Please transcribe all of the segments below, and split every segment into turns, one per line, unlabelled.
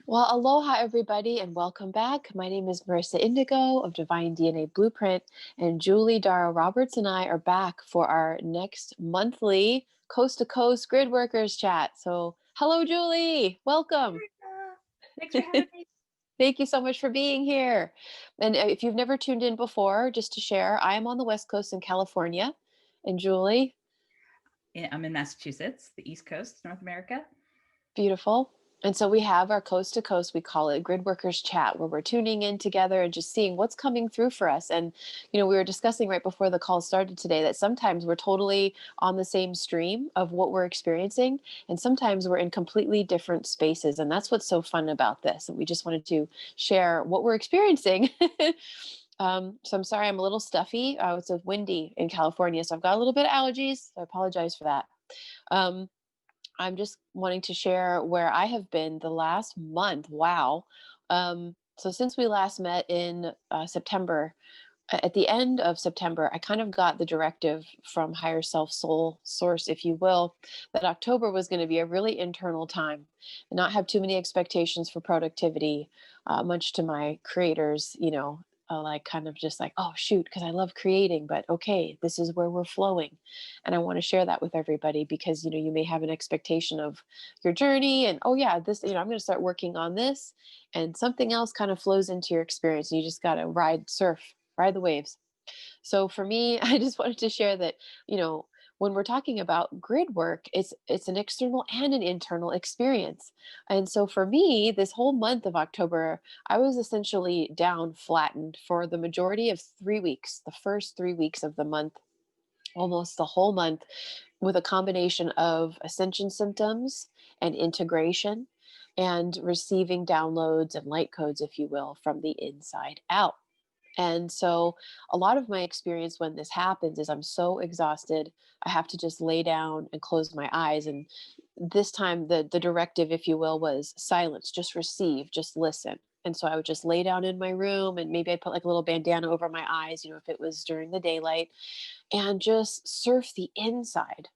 Well, aloha, everybody, and welcome back. My name is Merissa Indigo of Divine DNA Blueprint, and Julie, Dhara Roberts, and I are back for our next monthly Coast to Coast Gridworkers chat. So, hello, Julie. Welcome.
Thanks for having me.
Thank you so much for being here. And if you've never tuned in before, just to share, I am on the West Coast in California, and Julie,
I'm in Massachusetts, the East Coast, North America.
beautiful. And so we have our coast to coast, we call it Grid Workers Chat, where we're tuning in together and just seeing what's coming through for us. And, we were discussing right before the call started today that sometimes we're totally on the same stream of what we're experiencing. And sometimes we're in completely different spaces. And that's what's so fun about this. And we just wanted to share what we're experiencing. So I'm sorry, I'm a little stuffy. It's windy in California, so I've got a little bit of allergies. So I apologize for that. Um, I'm just wanting to share where I have been the last month. Wow. So since we last met in September, at the end of September, I kind of got the directive from higher self soul source, if you will, that October was going to be a really internal time and not have too many expectations for productivity, much to my creators, like kind of just like, oh, shoot, because I love creating, but okay, this is where we're flowing. And I want to share that with everybody because, you may have an expectation of your journey and, oh, yeah, this, I'm going to start working on this. And something else kind of flows into your experience. And you just got to ride the waves. So for me, I just wanted to share that, when we're talking about grid work, it's an external and an internal experience. And so for me, this whole month of October, I was essentially down flattened for the majority of 3 weeks, the first 3 weeks of the month, almost the whole month, with a combination of ascension symptoms and integration and receiving downloads and light codes, if you will, from the inside out. And so a lot of my experience when this happens is I'm so exhausted. I have to just lay down and close my eyes. And this time the directive, if you will, was silence, just receive, just listen. And so I would just lay down in my room and maybe I'd put like a little bandana over my eyes, if it was during the daylight, and just surf the inside.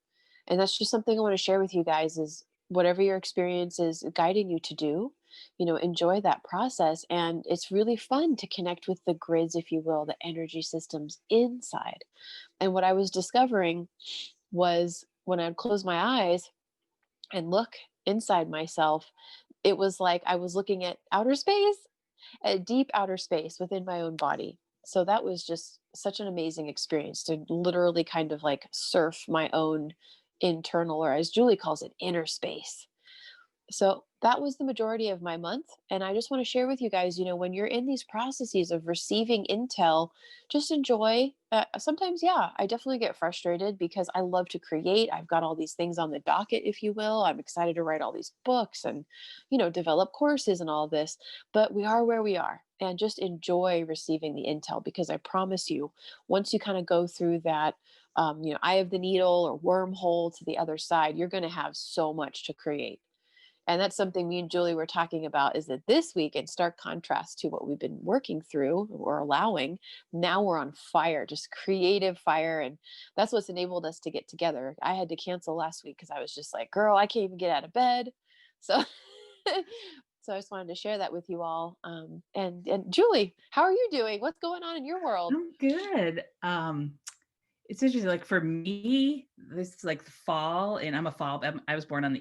And that's just something I want to share with you guys is whatever your experience is guiding you to do, enjoy that process. And it's really fun to connect with the grids, if you will, the energy systems inside. And what I was discovering was when I'd close my eyes and look inside myself, it was like I was looking at outer space, at deep outer space within my own body. So that was just such an amazing experience to literally kind of like surf my own internal, or as Julie calls it, inner space. So that was the majority of my month. And I just want to share with you guys, when you're in these processes of receiving intel, just enjoy. Sometimes, yeah, I definitely get frustrated because I love to create. I've got all these things on the docket, if you will. I'm excited to write all these books and, develop courses and all this. But we are where we are. And just enjoy receiving the intel because I promise you, once you kind of go through that, eye of the needle or wormhole to the other side, you're going to have so much to create. And that's something me and Julie were talking about is that this week, in stark contrast to what we've been working through or allowing, now we're on fire, just creative fire. And that's what's enabled us to get together. I had to cancel last week because I was just like, girl, I can't even get out of bed. So, so I just wanted to share that with you all. And Julie, how are you doing? What's going on in your world?
I'm good. It's interesting. Like for me, this is like the fall, and I was born on the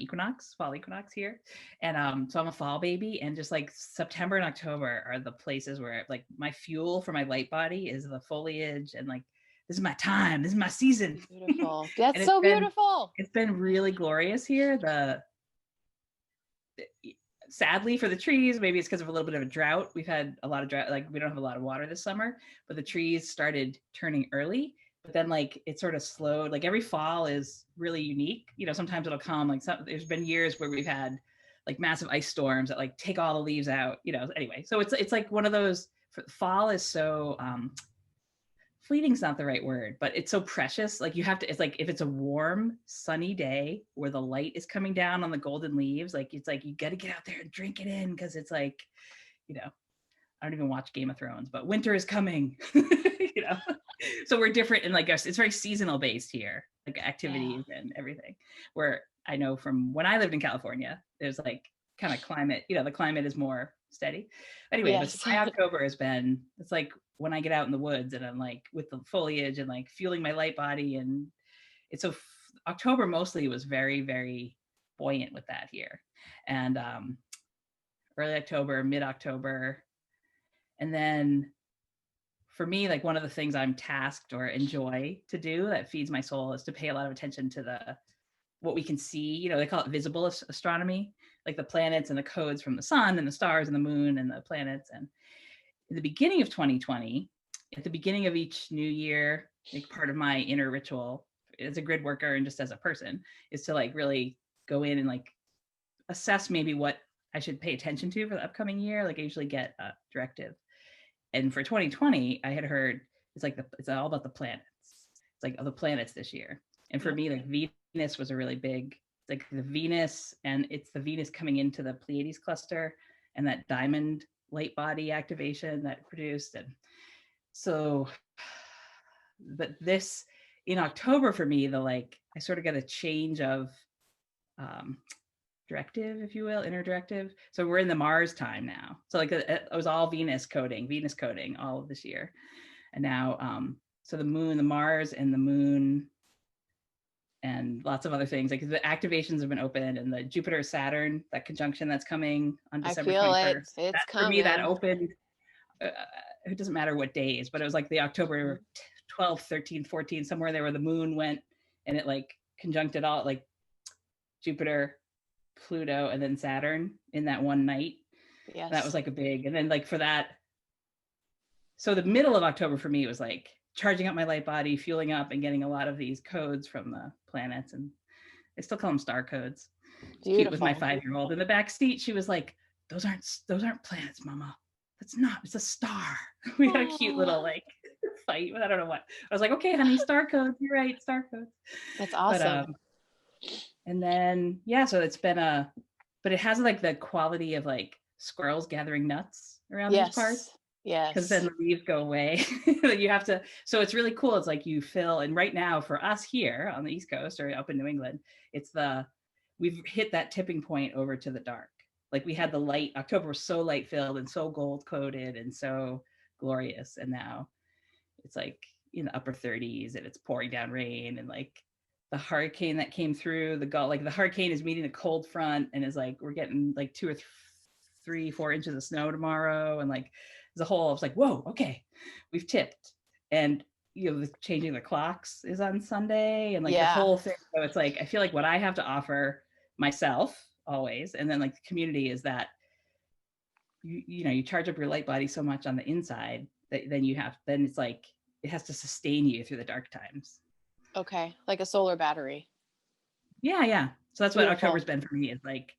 fall equinox here, and so I'm a fall baby. And just like September and October are the places where like my fuel for my light body is the foliage, and like this is my time, this is my season,
Beautiful.
and
That's so beautiful.
it's been really glorious here. Sadly for the trees, maybe it's because of a little bit of a drought. We've had a lot of drought, like we don't have a lot of water this summer, but the trees started turning early. But then like it sort of slowed. Like every fall is really unique. Sometimes it'll come like there's been years where we've had like massive ice storms that like take all the leaves out. Anyway, so it's like one of those. Fall is so fleeting's not the right word, but it's so precious. Like it's like if it's a warm, sunny day where the light is coming down on the golden leaves, like it's like you got to get out there and drink it in because it's like, I don't even watch Game of Thrones, but winter is coming, you know. So we're different in like it's very seasonal based here, like activities and everything. Where I know from when I lived in California, there's like kind of climate, the climate is more steady. Anyway, but
Yes.
my October it's like when I get out in the woods and I'm like with the foliage and like fueling my light body. And it's October mostly was very, very buoyant with that here. And early October, mid-October. And then for me, like one of the things I'm tasked or enjoy to do that feeds my soul is to pay a lot of attention to what we can see. They call it visible astronomy, like the planets and the codes from the sun and the stars and the moon and the planets. And in the beginning of 2020, at the beginning of each new year, like part of my inner ritual as a grid worker and just as a person is to like really go in and like assess maybe what I should pay attention to for the upcoming year. Like I usually get a directive. And for 2020, I had heard it's all about the planets. It's like the planets this year. And for me, like Venus was a really big, like the Venus, and it's the Venus coming into the Pleiades cluster and that diamond light body activation that produced. And so, but this in October for me, I sort of got a change of directive, if you will, inner directive. So we're in the Mars time now. So like it was all Venus coding all of this year. And now, so the moon, the Mars and the moon and lots of other things, like the activations have been opened, and the Jupiter Saturn, that conjunction that's coming on
I
December
feel
21st.
it's
That, for me, that
coming.
opened, it doesn't matter what days, but it was like the October 12th, 13th, 14th, somewhere there where the moon went and it like conjuncted all like Jupiter, Pluto, and then Saturn in that one night.
Yes.
That was like a big, and then like for that, so the middle of October for me was like charging up my light body, fueling up, and getting a lot of these codes from the planets. And I still call them star codes. It's cute with my 5-year-old in the back seat. She was like, those aren't planets, mama. That's not, it's a star. We had a cute little like fight, but I don't know what. I was like, okay, honey, star codes. You're right, star codes.
That's awesome.
And then, so it's been but it has like the quality of like squirrels gathering nuts around these parts.
Yes.
Because then the leaves go away. You have to, so it's really cool. It's like you fill, and right now for us here on the East Coast or up in New England, we've hit that tipping point over to the dark. Like we had the light, October was so light filled and so gold coated and so glorious. And now it's like in the upper 30s and it's pouring down rain, and like the hurricane that came through the hurricane is meeting a cold front and is like, we're getting like 2 or 3, 4 inches of snow tomorrow. And like, as a whole, I was like, whoa, okay, we've tipped. And the changing the clocks is on Sunday, and like the whole thing. So it's like, I feel like what I have to offer myself always, and then like the community, is that you charge up your light body so much on the inside that then it's like it has to sustain you through the dark times.
Okay, like a solar battery.
Yeah. So that's what October's been for me, is like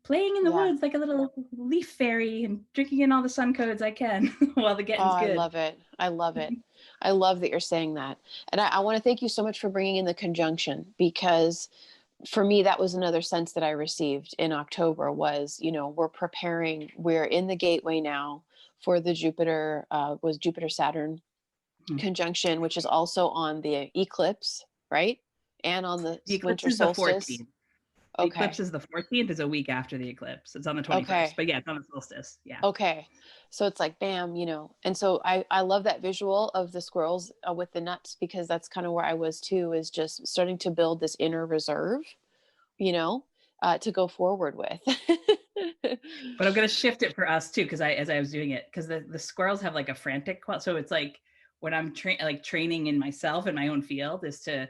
playing in the woods like a little leaf fairy and drinking in all the sun codes I can while the getting's good.
I love it. I love it. I love that you're saying that. And I want to thank you so much for bringing in the conjunction, because for me, that was another sense that I received in October was, we're in the gateway now for the Jupiter Saturn conjunction, which is also on the eclipse, right? And on the winter solstice.
The eclipse is the 14th, is a week after the eclipse. It's on the 21st, but yeah, it's on the solstice. Yeah.
Okay. So it's like, bam, and so I love that visual of the squirrels with the nuts, because that's kind of where I was too, is just starting to build this inner reserve, to go forward with.
But I'm going to shift it for us too, because as I was doing it, because the squirrels have like a frantic, so it's like when I'm training in myself in my own field is to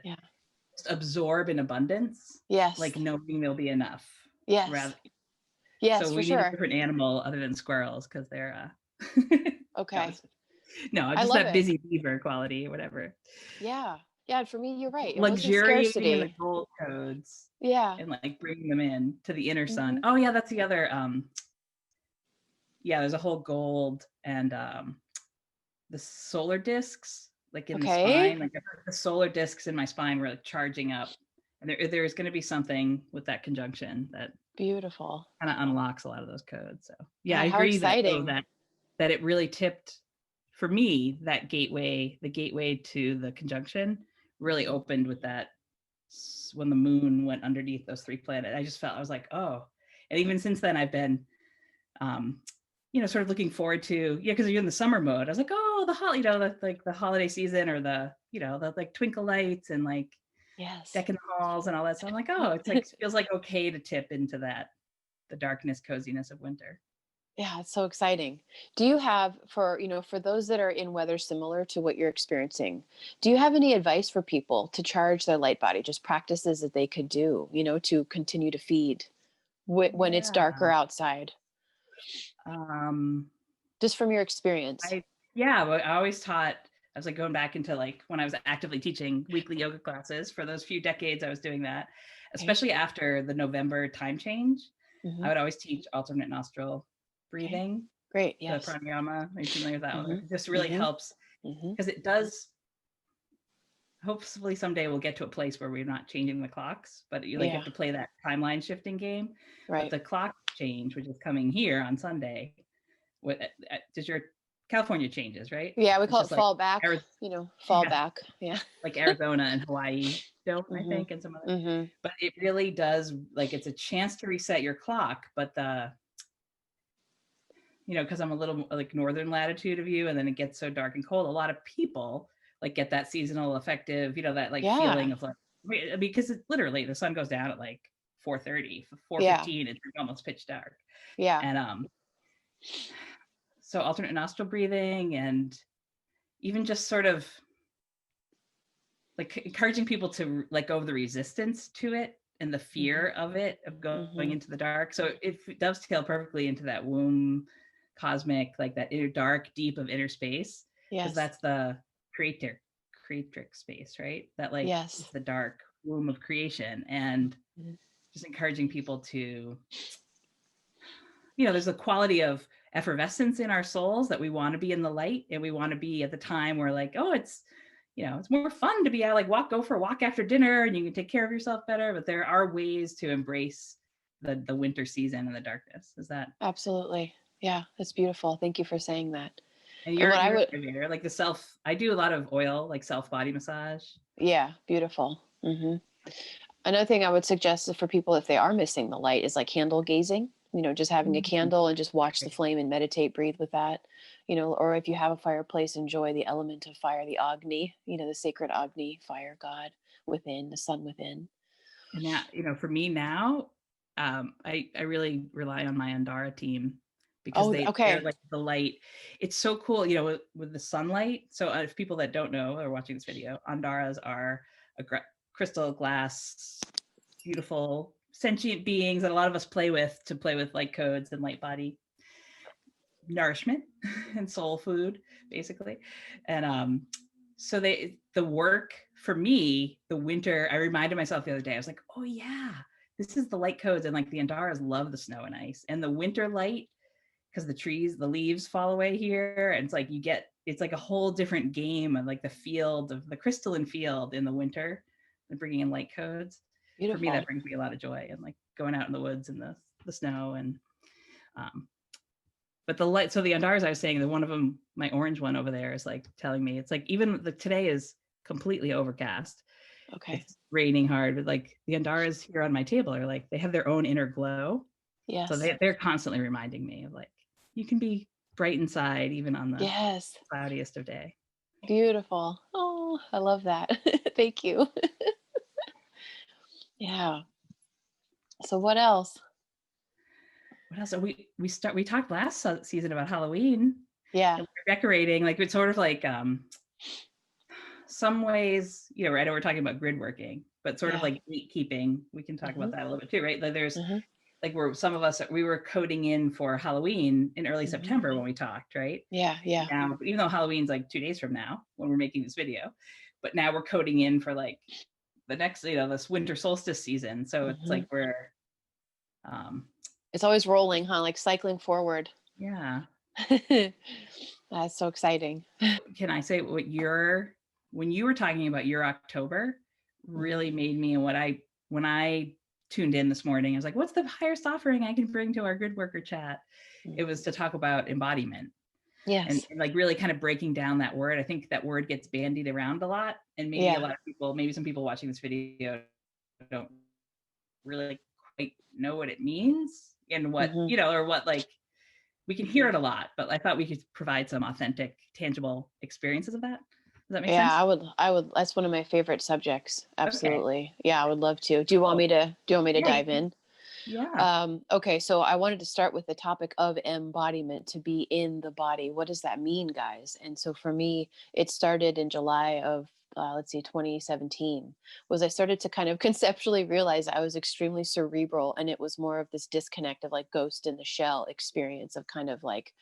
just absorb in abundance.
Yes.
Like knowing there'll be enough.
Yes. Yes,
so we need a different animal other than squirrels, because they're
okay.
No, just that busy beaver quality or whatever.
Yeah. Yeah. And for me, you're right.
Luxuriating in the gold codes.
Yeah.
And like bringing them in to the inner sun. Oh yeah, that's the other. There's a whole gold and the solar discs, like in the spine, like the solar discs in my spine were like charging up, and there's going to be something with that conjunction that
beautiful
kind of unlocks a lot of those codes. So yeah, I agree that it really tipped for me, that the gateway to the conjunction really opened with that when the moon went underneath those 3 planets. I just felt, I was like, oh, And even since then, I've been, sort of looking forward to, because you're in the summer mode. I was like, oh, the holiday season, or the like twinkle lights and like
Yes.
decking the halls and all that. So I'm like, oh, it's like, feels like okay to tip into the darkness, coziness of winter.
Yeah, it's so exciting. Do you have for those that are in weather similar to what you're experiencing, do you have any advice for people to charge their light body, just practices that they could do, to continue to feed when it's darker
Yeah.
outside,
Um,
just from your experience?
I yeah, but I always taught. I was like going back into like when I was actively teaching weekly yoga classes for those few decades. I was doing that,
Okay.
especially after the November time change. I
Hmm.
would always teach alternate nostril
Okay.
breathing,
Great.
the
Yes.
pranayama. Are you familiar with that one?
Hmm.
It just really
Hmm.
helps
Hmm.
because it does. Hopefully someday we'll get to a place where we're not changing the clocks, but you like
Yeah.
have to play that timeline shifting game. But
Right.
the clock change, which is coming here on Sunday, what does your California changes, right?
Yeah, we
It's
call it
just like
fall back.
Arizona,
Fall
yeah,
back. Yeah.
like Arizona and Hawaii don't, I
Hmm.
think, and some other.
Hmm.
But it really does, like, it's a chance to reset your clock. But because I'm a little like northern latitude of you, and then it gets so dark and cold. A lot of people like get that seasonal affective, that like
Yeah.
feeling of like, because it literally the sun goes down at like 4:30,
Yeah.
4:15, it's almost pitch dark.
Yeah.
And so alternate nostril breathing, and even just sort of like encouraging people to let go of the resistance to it and the
Hmm.
fear of it, of going
Hmm.
into the dark. So it dovetail perfectly into that womb cosmic, like that inner dark deep of inner space, because
Yes.
that's the creatrix space, right? That like
Yes.
it's the dark womb of creation. And
Mhm.
just encouraging people to, there's a quality of effervescence in our souls that we want to be in the light, and we want to be at the time where like, oh, it's more fun to be out, like go for a walk after dinner and you can take care of yourself better. But there are ways to embrace the winter season and the darkness. Is that,
Absolutely. Yeah, that's beautiful. Thank you for saying that.
and
And
you're
what I
you're
would,
a like I do a lot of oil, like self body massage.
yeah, beautiful. Another thing I would suggest is for people, if they are missing the light, is like candle gazing, just having a
Mhm.
candle and just watch the
Right.
flame and meditate, breathe with that, or if you have a fireplace, enjoy the element of fire, the Agni, the sacred Agni, fire god within, the sun within.
And now, for me now, I really rely on my Andara team, because
Oh,
they're
okay.
like the light. It's so cool, with the sunlight. So if people that don't know are watching this video, Andaras are a crystal glass, beautiful sentient beings that a lot of us play with light codes and light body nourishment and soul food, basically. And so the work for me, the winter, I reminded myself the other day, I was like, oh yeah, this is the light codes. And like the Andaras love the snow and ice and the winter light, because the leaves fall away here. And it's like it's like a whole different game of like the field of the crystalline field in the winter and bringing in light codes. For me, that
Beautiful.
brings me a lot of joy, and like going out in the woods and the snow. And um, but the light, so the Andaras I was saying, the one of them, my orange one over there, is like telling me, it's like even today is completely overcast.
Okay.
It's raining hard, but like the Andaras here on my table are like, they have their own inner glow. So
Yes.
they're constantly reminding me of like, you can be bright inside even on the
Yes.
cloudiest of day.
Beautiful. Oh, I love that. Thank you. Yeah. So what else?
What else? We talked last season about Halloween,
Yeah.
and we're decorating. Like it's sort of like some ways, I know we're talking about grid working, but sort of
Yeah.
like gatekeeping. We can talk about
Hmm.
that a little bit too, right? Like there's
Hmm.
like where some of us, we were coding in for Halloween in early
Hmm.
September when we talked, right?
Yeah. Yeah.
Now, even though Halloween's like 2 days from now when we're making this video, but now we're coding in for like the next, this winter solstice season. So it's
Hmm.
like we're, um,
It's always rolling, huh? Like cycling forward.
yeah.
That's so exciting.
Can I say when you were talking about your October
Hmm.
really made me, and when I tuned in this morning, I was like, what's the highest offering I can bring to our Gridworker chat? It was
Hmm.
to talk about embodiment,
Yes.
and like really kind of breaking down that word. I think that word gets bandied around a lot, and maybe a
Yeah.
lot of people, maybe some people watching this video don't really quite know what it means. and what,
Hmm.
or what, like, we can hear it a lot, but I thought we could provide some authentic, tangible experiences of that. Does that make
Yeah,
sense?
I would, that's one of my favorite subjects.
Okay,
Absolutely. Yeah, I would love to.
cool.
Do you want me to
Yeah,
dive in?
yeah.
Okay, so I wanted to start with the topic of embodiment, to be in the body. What does that mean, guys? And so for me, it started in July of, let's see, 2017, was I started to kind of conceptually realize I was extremely cerebral, and it was more of this disconnect of like ghost in the shell experience of kind of like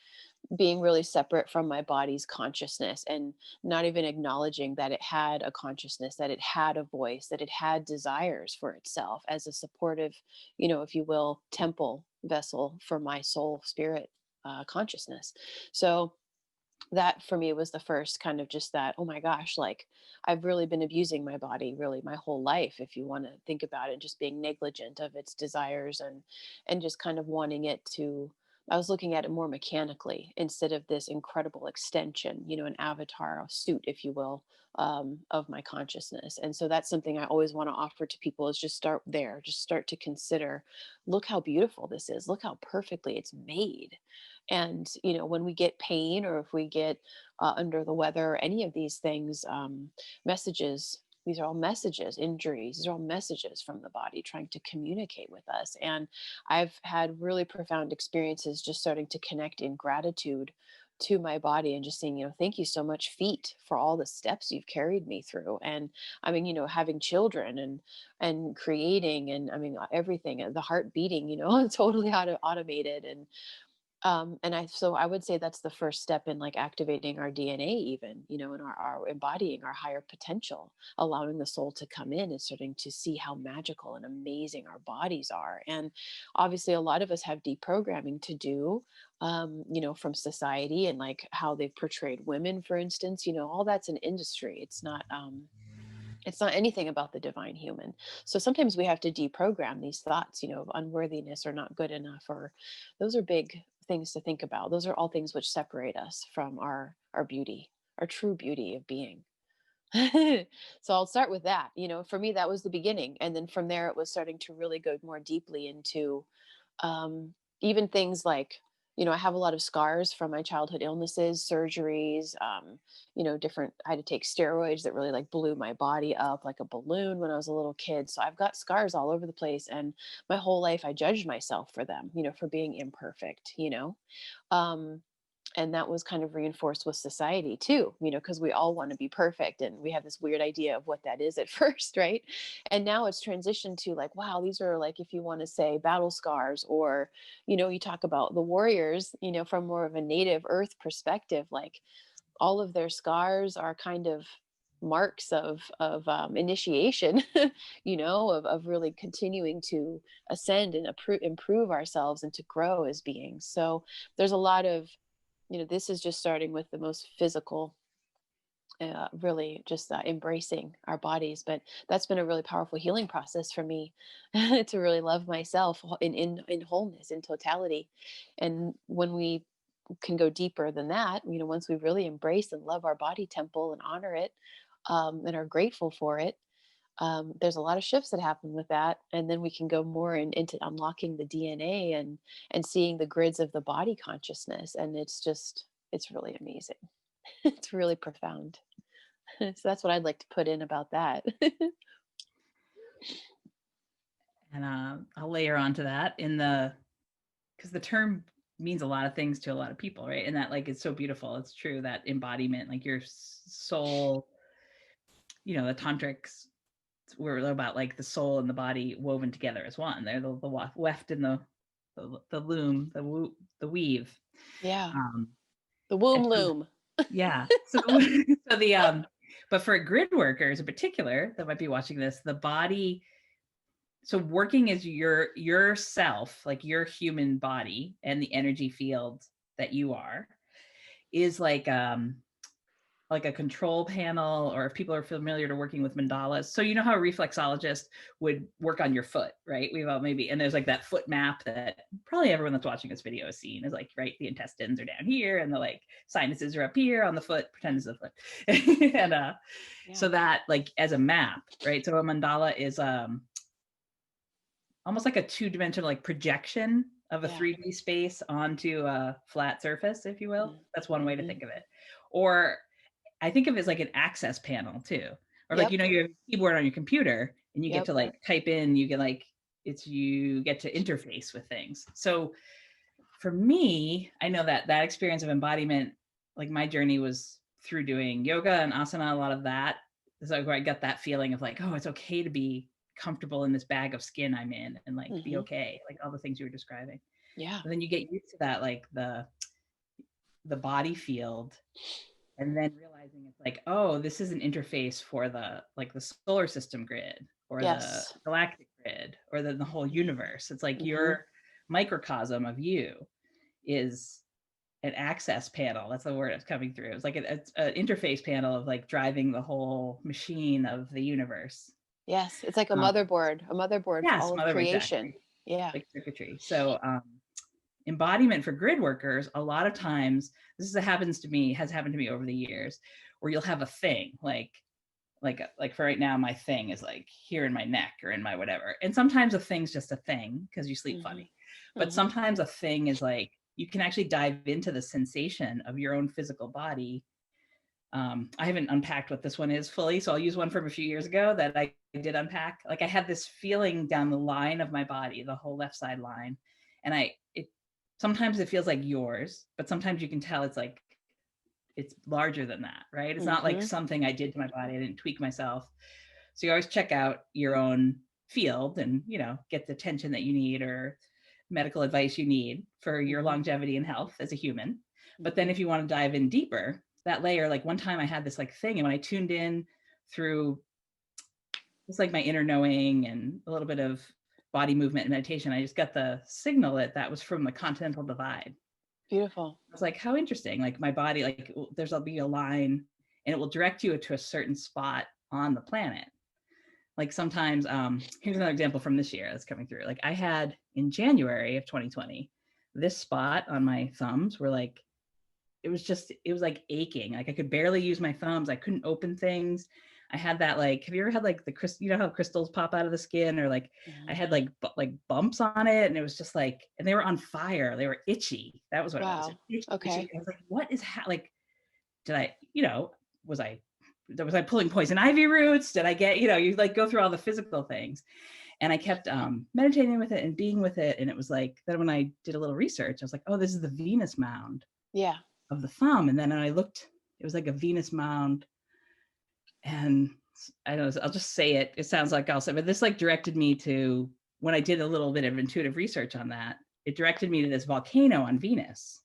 being really separate from my body's consciousness, and not even acknowledging that it had a consciousness, that it had a voice, that it had desires for itself as a supportive, if you will, temple vessel for my soul, spirit, consciousness. So that for me was the first kind of just that, oh my gosh, like I've really been abusing my body really my whole life, if you want to think about it, just being negligent of its desires, and just kind of wanting it to, I was looking at it more mechanically instead of this incredible extension, an avatar, a suit, if you will, of my consciousness. And so that's something I always want to offer to people, is just start there, just start to consider, look how beautiful this is, look how perfectly it's made. And when we get pain, or if we get under the weather, or any of these things, messages, these are all messages, injuries, these are all messages from the body trying to communicate with us. And I've had really profound experiences just starting to connect in gratitude to my body, and just saying, thank you so much, feet, for all the steps you've carried me through. And I mean, having children, and creating, and I mean everything, the heart beating, totally automated. And I would say that's the first step in like activating our DNA, even, in our embodying our higher potential, allowing the soul to come in and starting to see how magical and amazing our bodies are. And obviously a lot of us have deprogramming to do, from society, and like how they've portrayed women, for instance, all that's an industry. It's not anything about the divine human. So sometimes we have to deprogram these thoughts, of unworthiness or not good enough, or those are big things to think about. Those are all things which separate us from our beauty, our true beauty of being. So I'll start with that. For me, that was the beginning. And then from there, it was starting to really go more deeply into, even things like, I have a lot of scars from my childhood illnesses, surgeries, different, I had to take steroids that really like blew my body up like a balloon when I was a little kid. So I've got scars all over the place. And my whole life, I judged myself for them, for being imperfect, um, and that was kind of reinforced with society too, because we all want to be perfect, and we have this weird idea of what that is at first, right? And now it's transitioned to like, wow, these are like, if you want to say, battle scars, or you talk about the warriors, from more of a native earth perspective, like all of their scars are kind of marks of initiation, of really continuing to ascend and improve ourselves and to grow as beings. So there's a lot of, this is just starting with the most physical, really just embracing our bodies. But that's been a really powerful healing process for me, to really love myself in wholeness, in totality. And when we can go deeper than that, once we really embrace and love our body temple and honor it, and are grateful for it, there's a lot of shifts that happen with that. And then we can go more into unlocking the DNA, and seeing the grids of the body consciousness. And it's really amazing. It's really profound. So that's what I'd like to put in about that.
And I'll layer onto that because the term means a lot of things to a lot of people, right? And that, like, it's so beautiful. It's true, that embodiment, like your soul, the tantrics were about like the soul and the body woven together as one. They're the weft and the loom, the weave.
Yeah.
Um,
The womb
and so,
loom.
yeah. So, so but for grid workers in particular that might be watching this, the body, so working as yourself, like your human body and the energy field that you are, is like a control panel, or if people are familiar to working with mandalas. So you know how a reflexologist would work on your foot, right? We've all maybe, and there's like that foot map that probably everyone that's watching this video has seen, is like, right, the intestines are down here and the like sinuses are up here on the foot, pretend it's a foot. And
Yeah.
so that, like, as a map, right? So a mandala is almost like a two-dimensional like projection of a
Yeah.
3D space onto a flat surface, if you will. That's one way to
Mm-hmm.
think of it. Or I think of it as like an access panel too. Or like,
Yep.
you know, you have a keyboard on your computer and you get
Yep.
to like type in, you get like, you get to interface with things. So for me, I know that that experience of embodiment, like my journey was through doing yoga and asana, a lot of that. So where I got that feeling of like, oh, it's okay to be comfortable in this bag of skin I'm in and like be
Mm-hmm.
okay, like all the things you were describing.
Yeah.
But then you get used to that, like the body field, and then realizing it's like, oh, this is an interface for the like the solar system grid or the
Yes.
galactic grid or the whole universe. It's like
Mm-hmm.
your microcosm of you is an access panel. That's the word that's coming through. It's like it's an interface panel of like driving the whole machine of the universe.
Yes. It's like
Um,
a motherboard for
yes,
all of
mother,
creation.
exactly,
Yeah.
like circuitry. So embodiment for grid workers, a lot of times, happens to me, has happened to me over the years, where you'll have a thing like for right now, my thing is like here in my neck or in my whatever. And sometimes a thing's just a thing because you sleep
Mm-hmm.
funny. But
Mm-hmm.
sometimes a thing is like you can actually dive into the sensation of your own physical body. I haven't unpacked what this one is fully, so I'll use one from a few years ago that I did unpack. Like I had this feeling down the line of my body, the whole left side line, and it sometimes it feels like yours, but sometimes you can tell it's larger than that, right? It's not like
Mm-hmm.
something I did to my body. I didn't tweak myself. So you always check out your own field and, you know, get the attention that you need or medical advice you need for your
Mm-hmm.
longevity and health as a human. But then
Mm-hmm.
if you want to dive in deeper, that layer, like one time I had this like thing, and when I tuned in through just like my inner knowing and a little bit of body movement and meditation, I just got the signal that was from the continental divide.
Beautiful.
I was like, how interesting. Like my body, like there'll be a line and it will direct you to a certain spot on the planet. Like sometimes, here's another example from this year that's coming through. Like I had in January of 2020, this spot on my thumbs were like, it was like aching. Like I could barely use my thumbs. I couldn't open things. I had that like, have you ever had like you know how crystals pop out of the skin, or like I
Mm-hmm.
had like bumps on it, and it was just like, and they were on fire. They were itchy. That was what it was.
Wow.
Itchy, itchy.
Okay.
I was like, what is like? Did I, you know, was I pulling poison ivy roots? Did I get, you know, you like go through all the physical things, and I kept meditating with it and being with it, and it was like then when I did a little research, I was like, oh, this is the Venus mound
Yeah.
of the thumb. And then I looked, it was like a Venus mound. And I don't know, I'll just say it. It sounds like I'll say, but this like directed me to, when I did a little bit of intuitive research on that, it directed me to this volcano on Venus.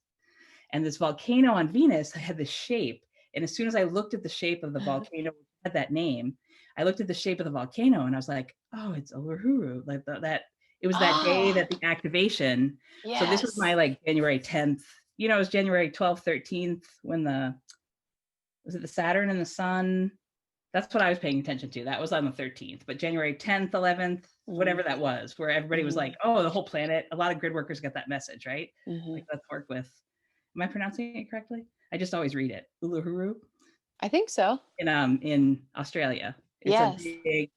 And this volcano on Venus had this shape. And as soon as I looked at the shape of the volcano, had that name, I looked at the shape of the volcano and I was like, oh, it's Uluru. Like that, it was that day
Oh,
that the activation. So this was my
yes.
like January 10th, you know, it was January 12th, 13th when was it the Saturn and the sun? That's what I was paying attention to. That was on the 13th, but January 10th, 11th, whatever that was, where everybody was
Mm-hmm.
like, oh, the whole planet. A lot of grid workers got that message, right?
Mm-hmm.
Like, let's work with, am I pronouncing it correctly? I just always read it. Uluru
I think so.
in Australia. It's a
Yes.
big,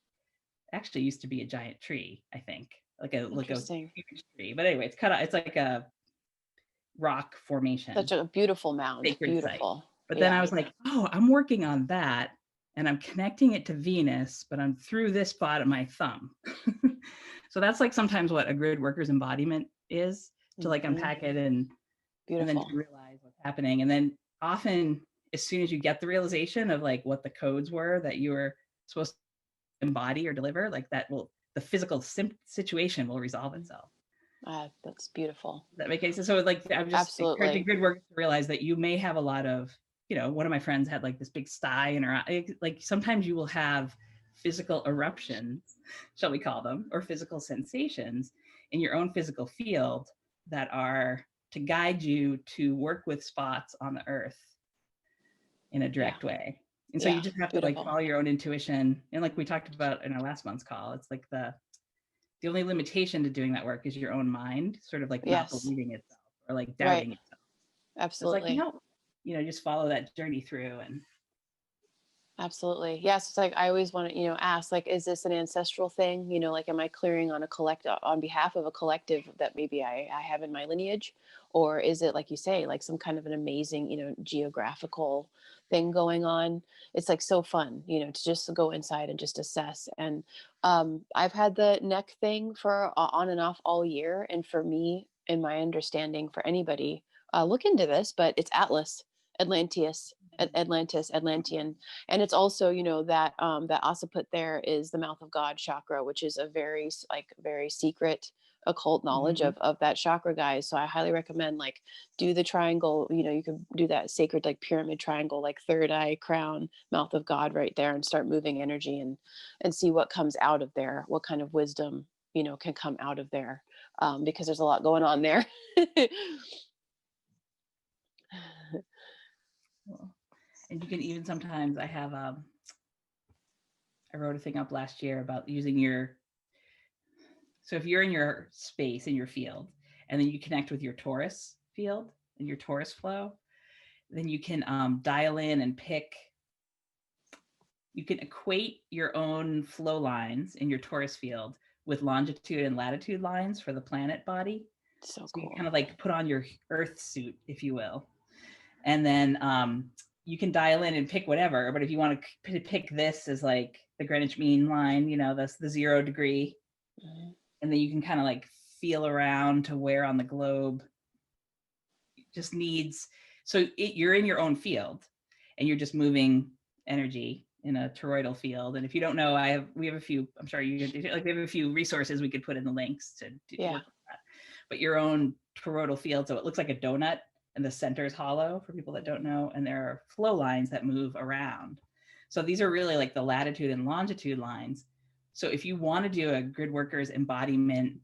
actually used to be a giant tree, I think. Like a
Interesting.
huge tree. But anyway, it's cut out, it's like a rock
Such
formation,
a beautiful mound.
sacred site.
Beautiful.
But then I
Yeah.
was like, oh, I'm working on that and I'm connecting it to Venus, but I'm through this spot of my thumb. So that's like sometimes what a grid worker's embodiment is, to like
Mm-hmm.
unpack it and then to
Beautiful.
realize what's happening. And then often as soon as you get the realization of like what the codes were that you were supposed to embody or deliver, like that will, the physical situation will resolve itself.
That's beautiful.
Does that make any sense? So like I'm just encouraging
Absolutely.
grid workers to realize that you may have a lot of, you know, one of my friends had like this big sty in her eye. Like sometimes you will have physical eruptions, shall we call them, or physical sensations in your own physical field that are to guide you to work with spots on the earth in a
Yeah.
direct way. And so you
Yeah.
just have to like
Beautiful.
follow your own intuition. And like we talked about in our last month's call, it's like the only limitation to doing that work is your own mind, sort of like not
Yes.
believing itself or like
Right.
doubting itself. It's like,
Absolutely.
no, you know, just follow that journey through. And
Absolutely. Yes. It's like I always want to, ask, like, is this an ancestral thing? Like, am I clearing on a on behalf of a collective that maybe I have in my lineage? Or is it, like you say, like some kind of an amazing, geographical thing going on? It's like so fun, to just go inside and just assess. And I've had the neck thing for on and off all year. And for me, in my understanding, for anybody, look into this, but it's Atlas, Atlanteus, Atlantean, and it's also, that that occiput there is the mouth of God chakra, which is a very like very secret occult knowledge
Mhm.
of that chakra, guys. So I highly recommend, like, do the triangle. You can do that sacred, like, pyramid triangle, like third eye, crown, mouth of God right there, and start moving energy and see what comes out of there, what kind of wisdom can come out of there, because there's a lot going on there.
Cool. And you can even sometimes I wrote a thing up last year about using so if you're in your space, in your field, and then you connect with your Taurus field and your Taurus flow, then you can dial in and you can equate your own flow lines in your Taurus field with longitude and latitude lines for the planet body.
So
So you
cool.
kind of like put on your earth suit, if you will. And then you can dial in and pick whatever. But if you want to pick this as like the Greenwich Mean Line, that's the 0 degree.
Mhm.
And then you can kind of like feel around to where on the globe just needs. So you're in your own field and you're just moving energy in a toroidal field. And if you don't know, we have a few, I'm sure we have a few resources we could put in the links to
Yeah.
work with that. But your own toroidal field, so it looks like a donut and the center is hollow for people that don't know. And there are flow lines that move around. So these are really like the latitude and longitude lines. So if you want to do a Gridworker's embodiment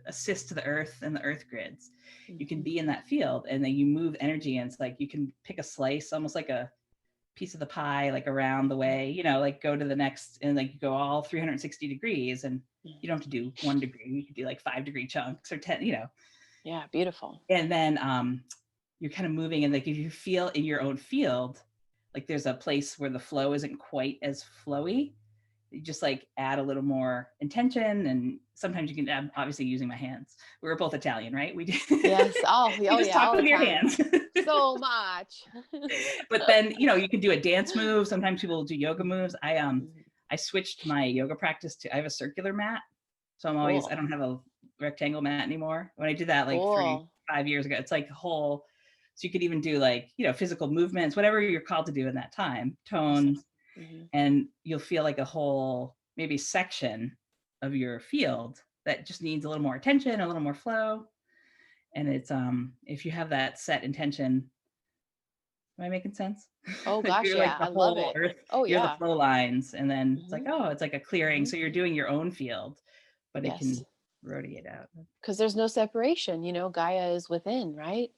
assist to the earth and the earth grids, you can
Mhm.
be in that field and then you move energy, and it's like you can pick a slice, almost like a piece of the pie, like around the way, like go to the next, and like you go all 360 degrees, and you don't have to do 1 degree, you could do like 5 degree chunks or 10,
Yeah, beautiful.
and then you're kind of moving, and like if you feel in your own field, like there's a place where the flow isn't quite as flowy, you just like add a little more intention. And sometimes you can add, obviously using my hands, we were both Italian, right? We
Yes. Oh,
you
oh
just
yeah,
talk
all the
with your
time.
hands.
So much.
But then you can do a dance move. Sometimes people do yoga moves.
Mhm.
I switched my yoga practice to, I have a circular mat, so I
Cool.
don't have a rectangle mat anymore. When I did that like
Cool.
5 years ago, it's like a whole, so you could even do like physical movements, whatever you're called to do in that time,
Awesome.
tones,
Mhm.
and you'll feel like a whole maybe section of your field that just needs a little more attention, a little more flow. And it's if you have that set intention, am I making sense?
Oh
Like
gosh,
you're like
yeah,
the
I love
whole
it.
earth,
Oh
you're the
yeah.
flow lines, and then it's like,
Mhm.
oh, it's like a clearing.
Mhm.
So you're doing your own field, but it
Yes.
can radiate out.
Because there's no separation. Gaia is within, right?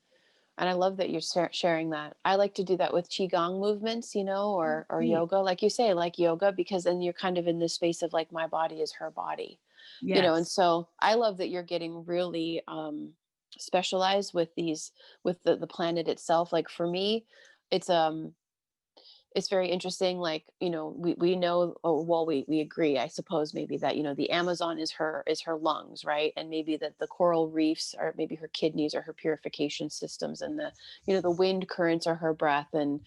And I love that you're sharing that. I like to do that with qigong movements, or
Neat.
yoga, like you say, like yoga, because then you're kind of in this space of like my body is her body, and
Yes.
so I love that you're getting really specialized with these, with the planet itself. Like for me, it's it's very interesting. Like, we know, or well, we agree, I suppose, maybe that, the Amazon is her lungs, right? And maybe that the coral reefs are maybe her kidneys or her purification systems, and the wind currents are her breath, and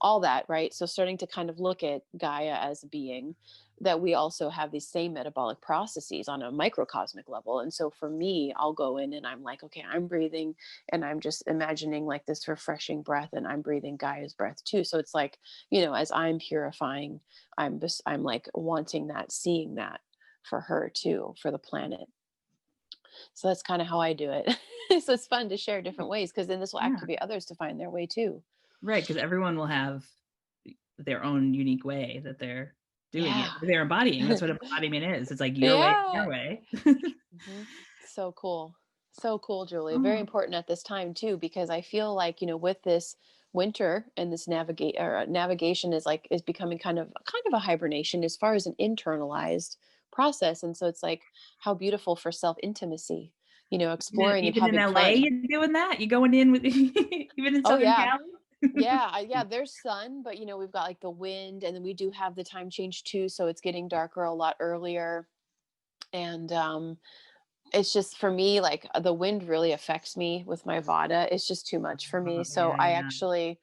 all that, right? So starting to kind of look at Gaia as a being, that we also have these same metabolic processes on a microcosmic level. And so for me, I'll go in and I'm like, okay, I'm breathing, and I'm just imagining like this refreshing breath, and I'm breathing Gaia's breath too. So it's like, as I'm purifying, I'm like wanting that, seeing that for her too, for the planet. So that's kind of how I do it. So it's fun to share different ways, because then this will
Yeah.
activate others to find their way too.
Right. Because everyone will have their own unique way that they're doing it.
Yeah.
They're embodying. That's what embodiment is. It's like your way,
Yeah.
your way.
Hmm. So cool. So cool, Julie. Very
Oh,
important at this time too, because I feel like, with this winter and this navigation is becoming kind of a hibernation as far as an internalized process. And so it's like, how beautiful for self intimacy, exploring and
even in
having
LA,
fun.
you're doing that. You going in with even in
Oh
Southern
yeah.
Cali.
Yeah, there's sun, but we've got like the wind, and then we do have the time change too, so it's getting darker a lot earlier. And it's just for me, like the wind really affects me with my vada. It's just too much for me.
Oh,
So
yeah,
I
yeah.
actually,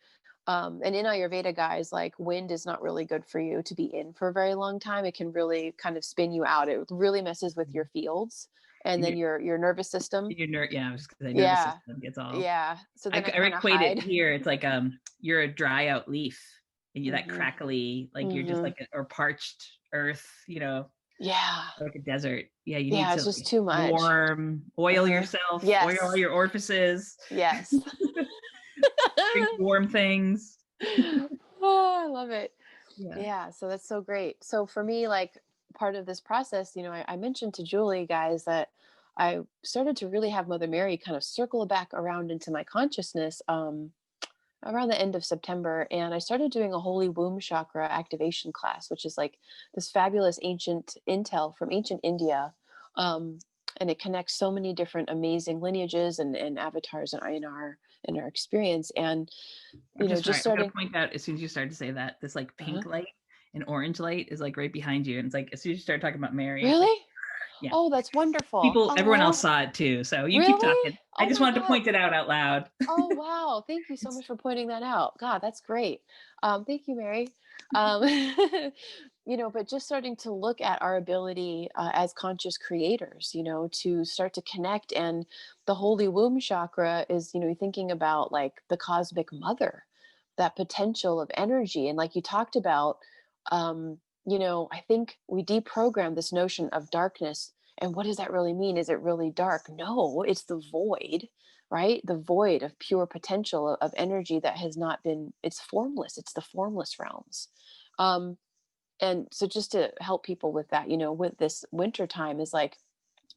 and in Ayurveda, guys, like wind is not really good for you to be in for a very long time. It can really kind of spin you out. It really messes with your fields and
And
then your nervous system.
yeah, I was just gonna say nervous
Yeah.
system gets all.
Yeah. So then I
I
kind of
equate it
hide.
here. It's like you're a dry out leaf, and you that
Hmm.
crackly, like you're just
Hmm.
like or parched earth,
Yeah.
like a desert. Yeah, you need
Yeah.
to
It's just
like
too much.
warm, oil
Uh-huh.
yourself, oil all
Yes.
your orifices,
Yes.
drink warm things.
Oh, I love it.
Yeah.
Yeah, so that's so great. So for me, like part of this process, I mentioned to Julie, guys, that I started to really have Mother Mary kind of circle back around into my consciousness around the end of September. And I started doing a holy womb chakra activation class, which is like this fabulous ancient intel from ancient India. Um, and it connects so many different amazing lineages and avatars in our experience. And,
I'm just
just
sorry. I'm gonna
starting.
point out as soon as you start to say that this like
Uh-huh.
pink light and orange light is like right behind you, and it's like as soon as you start talking about Mary, it's like
Really?
yeah.
Oh, that's wonderful.
Everyone else
Oh,
saw it too. So you keep
really?
talking. I
Oh
just
my
wanted to
God.
point it out loud.
Oh, wow. Thank you so
It's
much for pointing that out. God, that's great. Thank you, Mary. Um, but just starting to look at our ability as conscious creators, to start to connect. And the holy womb chakra is, thinking about like the cosmic mother, that potential of energy. And like you talked about, I think we deprogram this notion of darkness. And what does that really mean? Is it really dark? No, it's the void, right? The void of pure potential of energy that has not been, it's formless. It's the formless realms. Um, and so just to help people with that, with this winter time is like,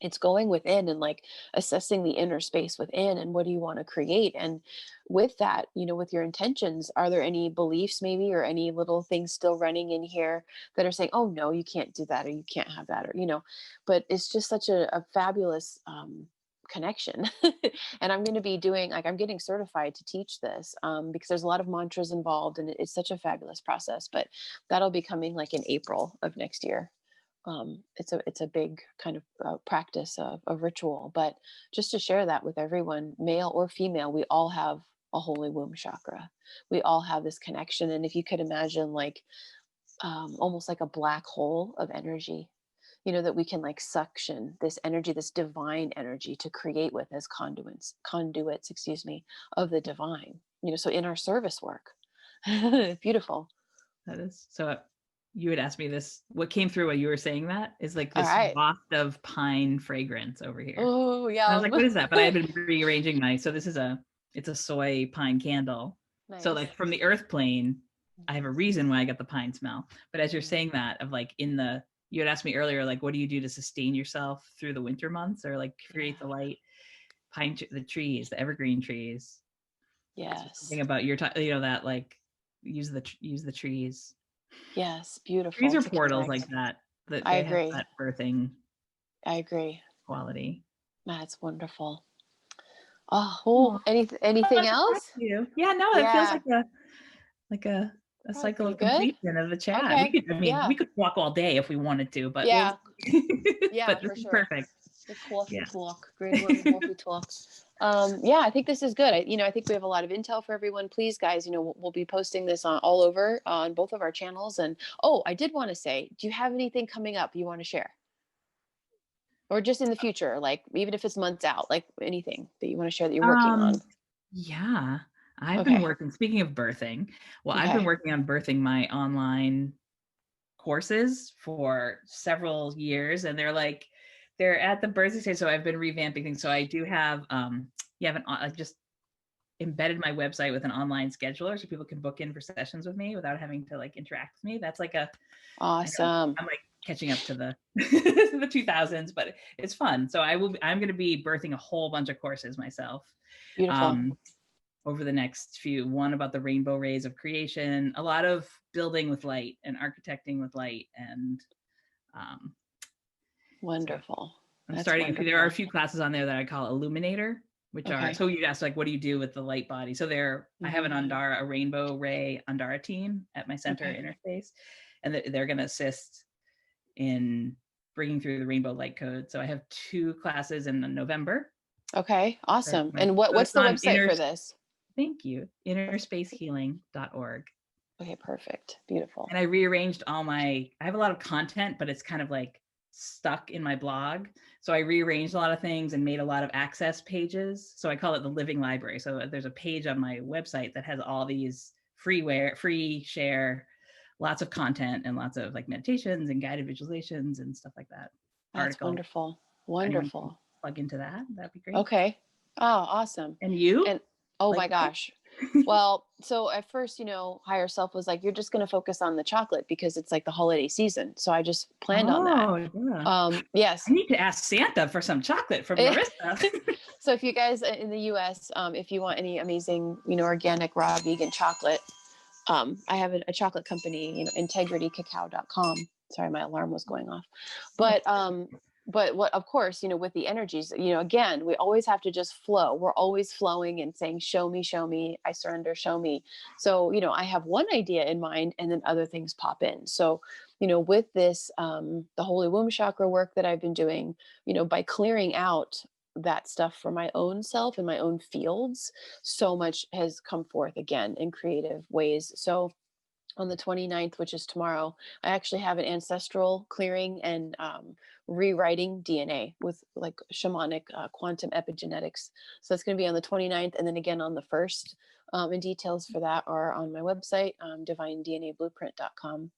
it's going within and like assessing the inner space within and what do you want to create. And with that, with your intentions, are there any beliefs maybe or any little things still running in here that are saying, oh no, you can't do that or you can't have that, or but it's just such a fabulous connection. And I'm going to be doing, like, I'm getting certified to teach this because there's a lot of mantras involved and it's such a fabulous process. But that'll be coming like in April of next year. It's a big kind of practice of a ritual, but just to share that with everyone, male or female, we all have a holy womb chakra. We all have this connection. And if you could imagine like almost like a black hole of energy, that we can like suction this energy, this divine energy to create with as conduits, excuse me, of the divine, so in our service work. Beautiful.
that is so. You had asked me this. What came through while you were saying that is like
All
this
right.
waft of pine fragrance over here.
Oh,
And I was like,
yum.
what is that? But I had been rearranging so this is it's a soy pine candle. So
Nice.
like from the earth plane, I have a reason why I got the pine smell. But as you're saying that of like you had asked me earlier, like, what do you do to sustain yourself through the winter months or like create the
Yeah.
light? The trees, the evergreen trees. So
Yes.
something about that like use the trees.
Yes.
Trees
Beautiful
are
to
portals
connect.
like that, that
I
they have
agree.
that birthing
I agree.
quality.
That's wonderful. Oh,
Oh, I
anything
love to talk
else?
to you. Yeah, no, it feels
Yeah.
like a
Probably
cycle
pretty
of
good.
completion of the chat.
Okay.
We
Yeah.
could walk all day if we wanted to, but
Yeah. Yeah,
but this
for
is
sure.
perfect.
The coffee
Yeah.
talk, great woman coffee talk. Yeah, I think this is good. I think we have a lot of intel for everyone. Please, guys, we'll be posting this on all over on both of our channels. And oh, I did want to say, do you have anything coming up you want to share, or just in the future, like even if it's months out, like anything that you want to share that you're working on?
Um, yeah, I've been
Okay.
working, speaking of birthing, well, I've been
Okay.
working on birthing my online courses for several years, and they're at the birthing stage. So I've been revamping things. So I do have, I've just embedded my website with an online scheduler so people can book in for sessions with me without having to like interact with me. That's like I know
Awesome.
I'm like catching up to the the 2000s, but it's fun. So I'm going to be birthing a whole bunch of courses myself.
Beautiful.
Um, over the next one about the rainbow rays of creation, a lot of building with light and architecting with light. And um, so
Wonderful.
I'm
That's
starting, there are a
wonderful.
few classes on there that I call Illuminator. which are,
Okay.
so you asked like, what do you do with the light body? So I have an
Hmm.
Andara, a rainbow ray Andara team at my center
Okay.
interface, and they're going to assist in bringing through the rainbow light code. So I have 2 classes in November.
Okay.
That's
Awesome.
my,
And
so
what's
it's
the
on
website for this?
thank you, innerspacehealing.org.
Okay, perfect. Beautiful.
And I rearranged I have a lot of content, but it's kind of like stuck in my blog. So I rearranged a lot of things and made a lot of access pages. So I call it the living library. So there's a page on my website that has all these free share, lots of content and lots of like meditations and guided visualizations and stuff like that.
That's
Articles.
wonderful.
If anyone can
Wonderful.
plug into that, that'd be great.
Okay. Oh, awesome.
And you?
And oh my
Likewise?
gosh. Well, so at first, higher self was like, you're just going to focus on the chocolate because it's like the holiday season. So I just planned on that.
Oh, yeah.
Yes.
I need to ask Santa for some chocolate from Merissa.
So if you guys in the US, if you want any amazing, organic, raw, vegan chocolate, I have a chocolate company, integritycacao.com. Sorry, my alarm was going off. But what, of course, with the energies, again, we always have to just flow. We're always flowing and saying, show me, I surrender, show me. So, I have one idea in mind and then other things pop in. So, with this, the holy womb chakra work that I've been doing, by clearing out that stuff for my own self and my own fields, so much has come forth again in creative ways. So on the 29th, which is tomorrow, I actually have an ancestral clearing and rewriting DNA with like shamanic quantum epigenetics. So that's going to be on the 29th and then again on the 1st. And details for that are on my website, divinednablueprint.com.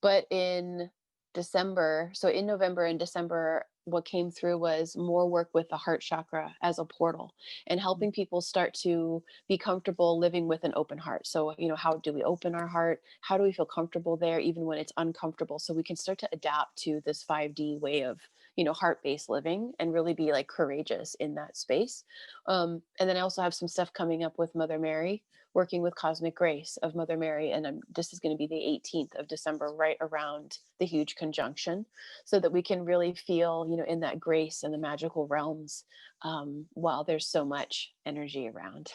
But in November and December, what came through was more work with the heart chakra as a portal and helping people start to be comfortable living with an open heart. So, how do we open our heart? How do we feel comfortable there, even when it's uncomfortable? So we can start to adapt to this 5D way of, heart-based living and really be like courageous in that space. And then I also have some stuff coming up with Mother Mary, working with Cosmic Grace of Mother Mary. And this is going to be the 18th of December, right around the huge conjunction, so that we can really feel, in that grace and the magical realms, while there's so much energy around.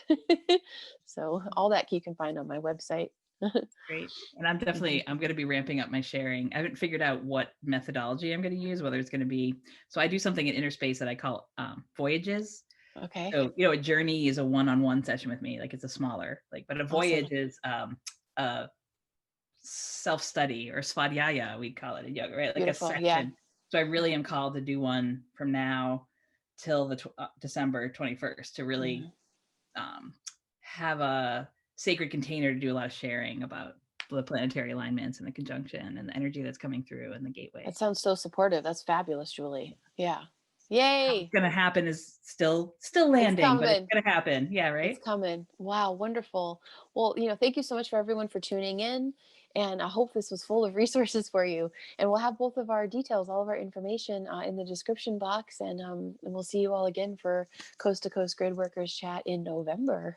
So all that you can find on my website.
Great. And I'm
Mhm.
going to be ramping up my sharing. I haven't figured out what methodology I'm going to use, whether it's going to be, so I do something in inner space that I call voyages.
Okay.
So, a journey is a one-on-one session with me, like it's a smaller, like, but a voyage
Awesome.
is a self-study or svadhyaya, we'd call it in yoga, right? Like a
Beautiful. Yeah.
session. So I really am called to do one from now till the December 21st to really
Mhm.
um, have a sacred container to do a lot of sharing about the planetary alignments and the conjunction and the energy that's coming through and the
That
gateway.
sounds so supportive. That's fabulous, Julie. Yeah.
How it's
Yay.
going to happen is still
It's
landing, but it's
coming.
going to happen. Yeah,
It's
right.
coming. Wow, wonderful. Well, thank you so much for everyone for tuning in. And I hope this was full of resources for you. And we'll have both of our details, all of our information in the description box. And we'll see you all again for Coast to Coast Grid Workers chat in November.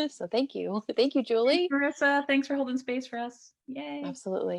So thank you. Thank you,
Thanks,
Julie.
Merissa. Thanks for holding space for us. Yay.
Absolutely.